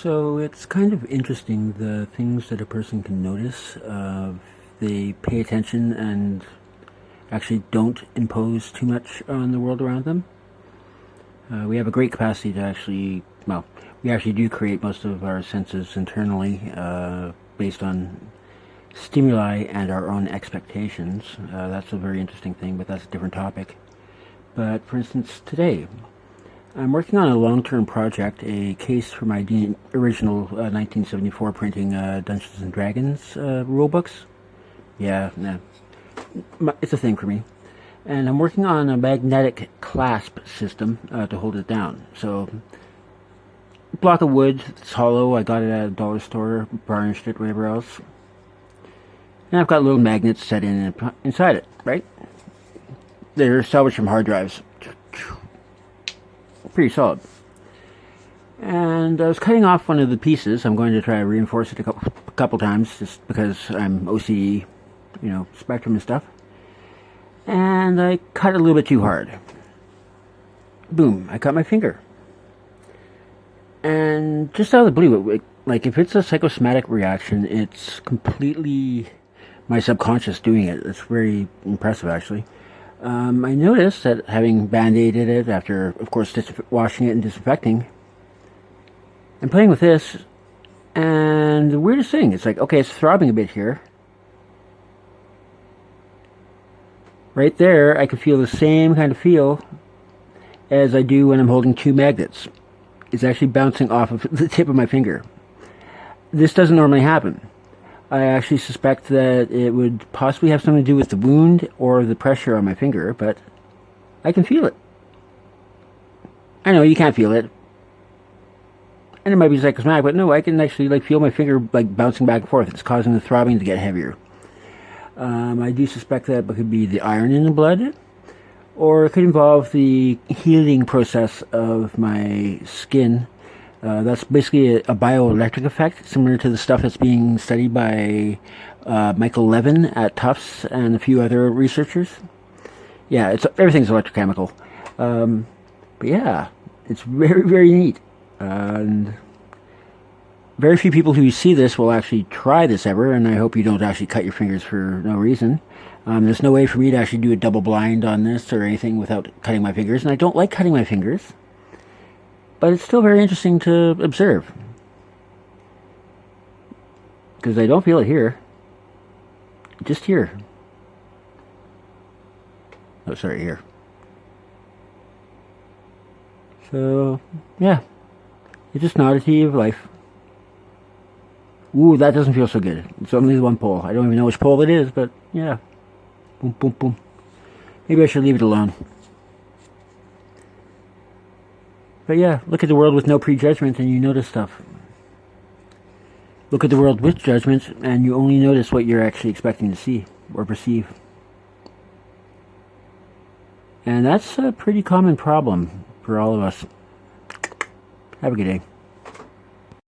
So it's kind of interesting the things that a person can notice. They pay attention and actually don't impose too much on the world around them. We have a great capacity to actually, well, we actually do create most of our senses internally based on stimuli and our own expectations. That's a very interesting thing, but that's a different topic. But for instance, today, I'm working on a long-term project, a case for my original 1974 printing Dungeons and Dragons rulebooks. Yeah, nah, it's a thing for me. And I'm working on a magnetic clasp system to hold it down. So, block of wood, it's hollow, I got it at a dollar store, varnished it, whatever else. And I've got little magnets set inside it, right? They're salvaged from hard drives. Pretty solid. And I was cutting off one of the pieces. I'm going to try to reinforce it a couple times just because I'm OCD, spectrum and stuff. And I cut a little bit too hard. Boom, I cut my finger. And just out of the blue, like if it's a psychosomatic reaction, it's completely my subconscious doing it. It's very impressive, actually. I noticed that having band-aided it after, of course, washing it and disinfecting, I'm playing with this, and the weirdest thing, it's like, okay, it's throbbing a bit here. Right there, I can feel the same kind of feel as I do when I'm holding two magnets. It's actually bouncing off of the tip of my finger. This doesn't normally happen. I actually suspect that it would possibly have something to do with the wound or the pressure on my finger, but I can feel it. I know you can't feel it, and it might be psychosomatic, but no, I can actually feel my finger bouncing back and forth. It's causing the throbbing to get heavier. I do suspect that it could be the iron in the blood, or it could involve the healing process of my skin. That's basically a bioelectric effect, similar to the stuff that's being studied by Michael Levin at Tufts and a few other researchers. Yeah, everything's electrochemical. But yeah, it's very, very neat. And very few people who see this will actually try this ever, and I hope you don't actually cut your fingers for no reason. There's no way for me to actually do a double blind on this or anything without cutting my fingers, and I don't like cutting my fingers. But it's still very interesting to observe. Because I don't feel it here. Just here. Oh, sorry, here. So, yeah. It's just an oddity of life. Ooh, that doesn't feel so good. It's only the one pole. I don't even know which pole it is, but yeah. Boom, boom, boom. Maybe I should leave it alone. But yeah, look at the world with no prejudgment and you notice stuff. Look at the world with judgment and you only notice what you're actually expecting to see or perceive. And that's a pretty common problem for all of us. Have a good day.